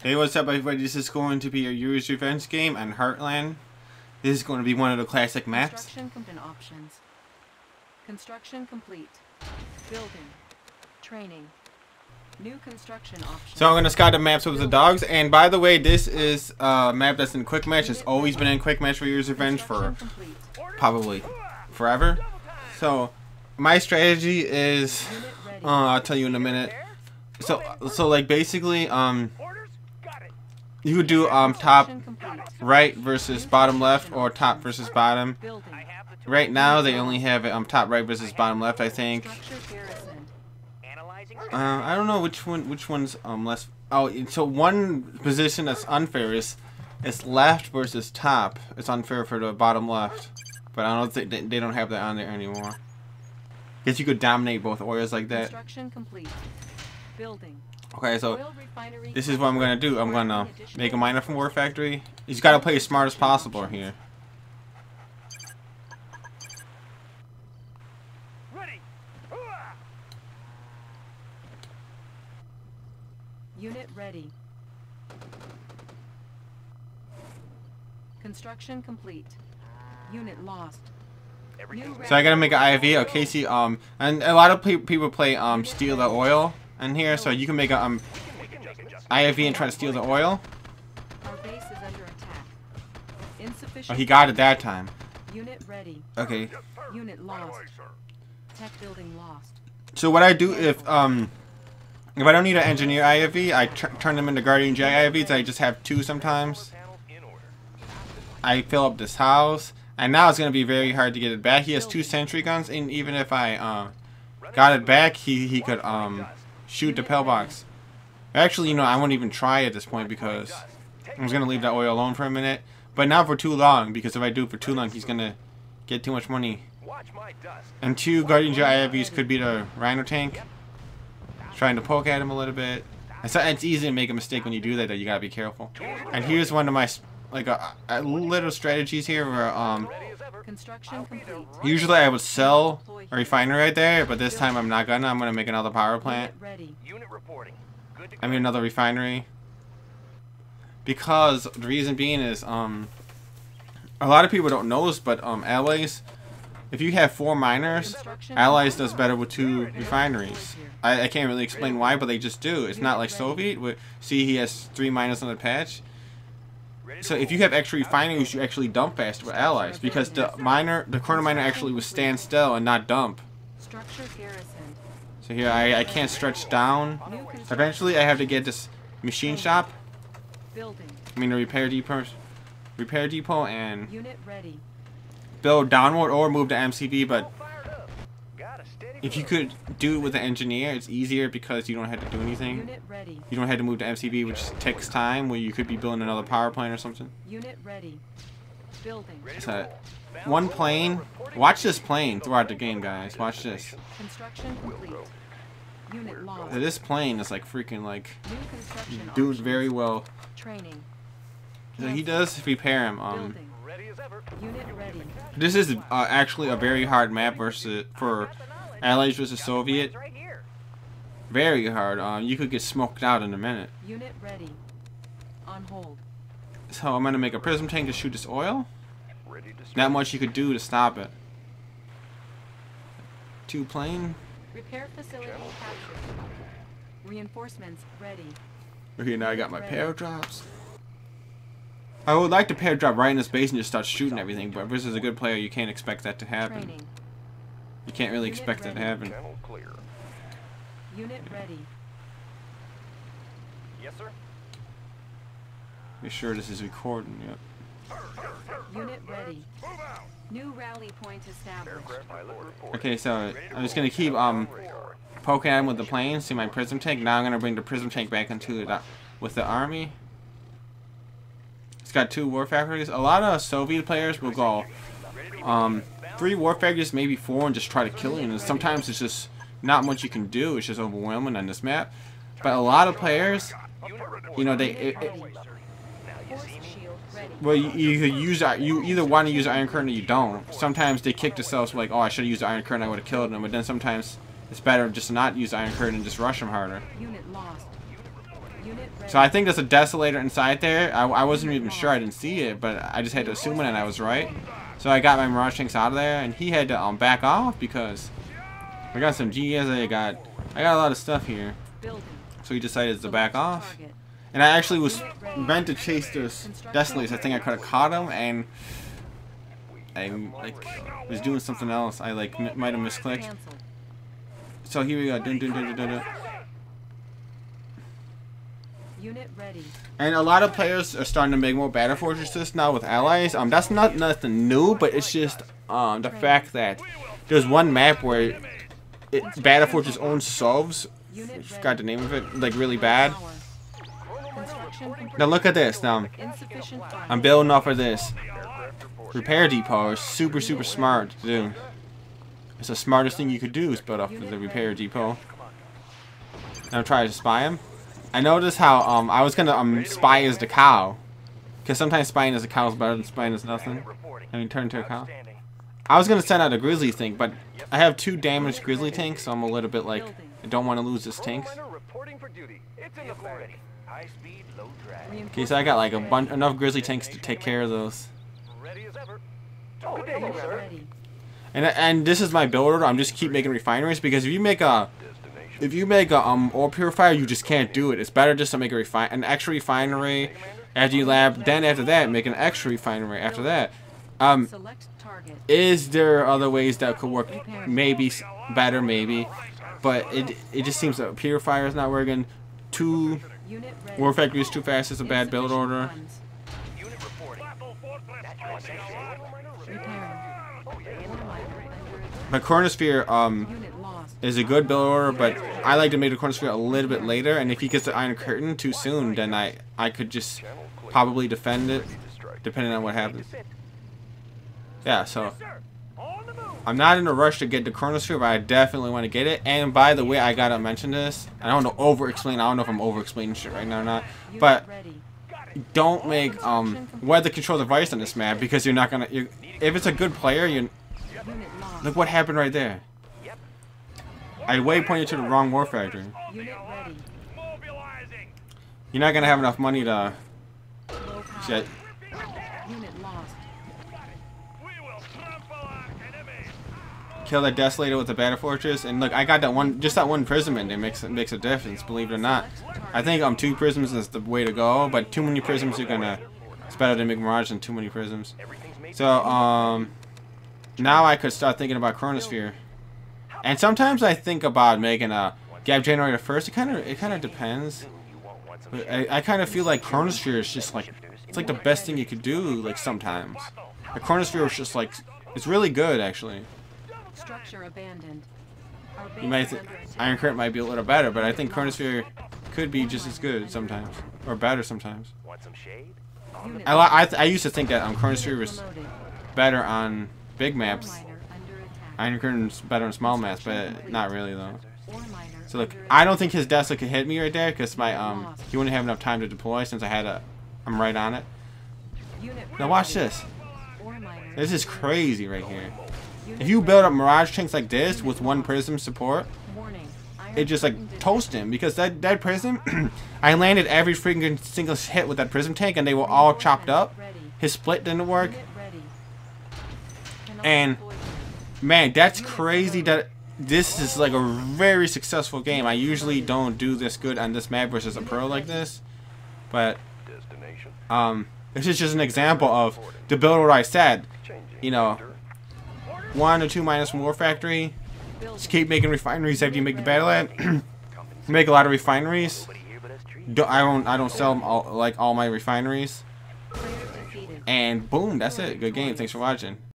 Hey, what's up everybody? This is going to be a Yuris Revenge game on Heartland. This is going to be one of the classic maps. Construction complete options. Construction complete. Building. Training. New construction options. So I'm going to scout the maps with the dogs. And by the way, this is a map that's in quick match. It's always been in quick match for Yuris Revenge for probably forever. So my strategy is, I'll tell you in a minute. So like basically, you could do top right versus bottom left, or top versus bottom. Right now they only have it top right versus bottom left, I think. I don't know which one's less. Oh, so one position that's unfair is left versus top. It's unfair for the bottom left, but I don't think they don't have that on there anymore. Guess you could dominate both oils like that. Construction complete. Building. Okay, so this is what I'm gonna do. I'm gonna make a miner from War Factory. You just gotta play as smart as possible here. Unit ready. Construction complete. Unit lost. So I gotta make an IV, a KC, and a lot of people play steal the oil in here, so you can make a IV and try to steal the oil. Our base is under attack. Insufficient. Oh, he got it that time. Unit ready. Okay. Unit lost. Tech building lost. So what I do if I don't need an engineer IV, I turn them into Guardian J IVs. I just have two sometimes. I fill up this house, and now it's gonna be very hard to get it back. He has 2 sentry guns, and even if I got it back, he could shoot the pillbox. Actually, you know, I won't even try at this point because I was gonna leave that oil alone for a minute, but not for too long, because if I do it for too long, he's gonna get too much money. And 2 Guardian J IVs could be the Rhino tank. Trying to poke at him a little bit. It's easy to make a mistake when you do that, though. You gotta be careful. And here's one of my little strategies here where Construction complete. usually I would sell a refinery right there, but this time I'm not gonna. I'm gonna make another power plant. I mean another refinery. Because the reason being is a lot of people don't know this, but allies, if you have 4 miners, allies does better with 2 refineries. I can't really explain why, but they just do. It's not like Soviet. See, he has 3 miners on the patch. So if you have extra refineries, you actually dump faster with allies, because the corner miner actually will stand still and not dump. So here I can't stretch down. Eventually I have to get this machine shop. I mean the repair depot and build downward or move to MCV. But if you could do it with an engineer, it's easier because you don't have to do anything. You don't have to move to MCV, which takes time, where you could be building another power plant or something. Unit ready. Building. So, one plane. Watch this plane throughout the game, guys. Watch this. Construction complete. Unit lost. So this plane is like freaking New construction do options. very well. Training. So he does repair him. Building. Unit ready. This is actually a very hard map for Allies versus Soviet. Very hard. You could get smoked out in a minute. Unit ready. On hold. So I'm gonna make a prism tank to shoot this oil. Not much you could do to stop it. 2 plane. Repair facility captured. Reinforcements ready. Here now I got my pair drops. I would like to pair drop right in this base and just start shooting everything, but if this is a good player, you can't expect that to happen. Training. You can't really expect that to happen. Unit ready. Yes, sir. Be sure this is recording. Yep. Unit ready. New rally point established. Okay, so I'm just gonna keep poking at him with the plane. See my prism tank. Now I'm gonna bring the prism tank back into it with the army. It's got 2 war factories. A lot of Soviet players will go 3 war factories, maybe 4, and just try to kill you. And sometimes it's just not much you can do. It's just overwhelming on this map. But a lot of players, you know, well, you either want to use Iron Curtain or you don't. Sometimes they kick themselves like, oh, I should have used Iron Curtain, I would have killed them. But then sometimes it's better just to not use Iron Curtain and just rush them harder. Unit lost. Unit ready. So I think there's a desolator inside there. I wasn't even sure. I didn't see it, but I just had to assume it, and I was right. So I got my Mirage tanks out of there, and he had to back off because I got some GS. I got a lot of stuff here. Building. So he decided to back Select off. target. And I actually was meant to chase those desolators. I think I could have caught him, and I like was doing something else. I like might have misclicked. Cancel. So here we go. Dun, dun, dun, dun, dun, dun. Unit ready. And a lot of players are starting to make more battle fortresses now with allies. That's not nothing new, but it's just the fact that there's one map where battle fortress owns solves. I forgot the name of it. Like really bad. Construction complete. Now look at this. Now Insufficient funds. I'm building off of this. Repair depot is super smart to do. It's the smartest thing you could do is build off of the repair depot. Now try to spy him. I noticed how I was gonna spy as the cow, because sometimes spying as a cow is better than spying as nothing. And you turn into a cow. I was gonna send out a grizzly tank, but I have 2 damaged grizzly tanks, so I'm a little bit like I don't want to lose this tanks. Okay, so I got like enough grizzly tanks to take care of those. Unit ready. And this is my build order. I'm just keep making refineries, because if you make a oil purifier, you just can't do it. It's better just to make an extra refinery after you lab. Then after that, make an extra refinery after that. Select target. Is there other ways that could work? Maybe better, maybe. But it just seems that purifier is not working. 2 Unit ready. war factories too fast is a bad build order. Insufficient funds. Repairing. Ore miner under attack. My chronosphere Unit lost. is a good build order, but I like to make the chronosphere a little bit later. And if he gets the Iron Curtain too soon, then I could just probably defend it, depending on what happens. Yeah, so I'm not in a rush to get the chronosphere, but I definitely want to get it. And by the way, I gotta mention this. I don't know over-explain. I don't know if I'm over-explaining shit right now or not. Unit But ready. don't make weather control device on this map, because you're not gonna. If it's a good player, Unit lost. look what happened right there. I pointed to the wrong war factory. Unit ready. You're not gonna have enough money to Low power. shit. Unit lost. Kill that desolator with the battle fortress. And look, I got that one, just that one prism in there makes a difference, believe it or not. I think 2 prisms is the way to go, but too many prisms it's better to make Mirage than too many prisms. So now I could start thinking about chronosphere. And sometimes I think about making a gap generator first. It kind of depends. But I kind of feel like chronosphere is just like, it's like the best thing you could do, like sometimes. The chronosphere is just like, it's really good actually. Structure abandoned. Our base You might is under attack. Iron Curtain might be a little better, but I think chronosphere could be just as good sometimes, or better sometimes. Unit I used to think that chronosphere was promoted. better on big Ore maps. miner under attack. Iron Curtain's better on small maps, but not really though. Ore miner So look, under I attack. don't think his Tesla could hit me right there, because my he wouldn't have enough time to deploy since I'm right on it. Unit Now watch this. Ore miner This is crazy right here. Unit If you build up Mirage tanks like this with 1 prism support, warning. it just like toast him, because that prism, I landed every freaking single hit with that prism tank, and they were all chopped up. His split didn't work, Unit ready. Cannot and deploy. man, that's crazy that this is like a very successful game. I usually don't do this good on this map versus a pro like this, but this is just an example of the build order I said. You know, 1 or 2 minus from war factory. Just keep making refineries after you make the battle at. Make a lot of refineries. I don't sell them all my refineries. Player defeated. And boom, that's it. Good game. Thanks for watching.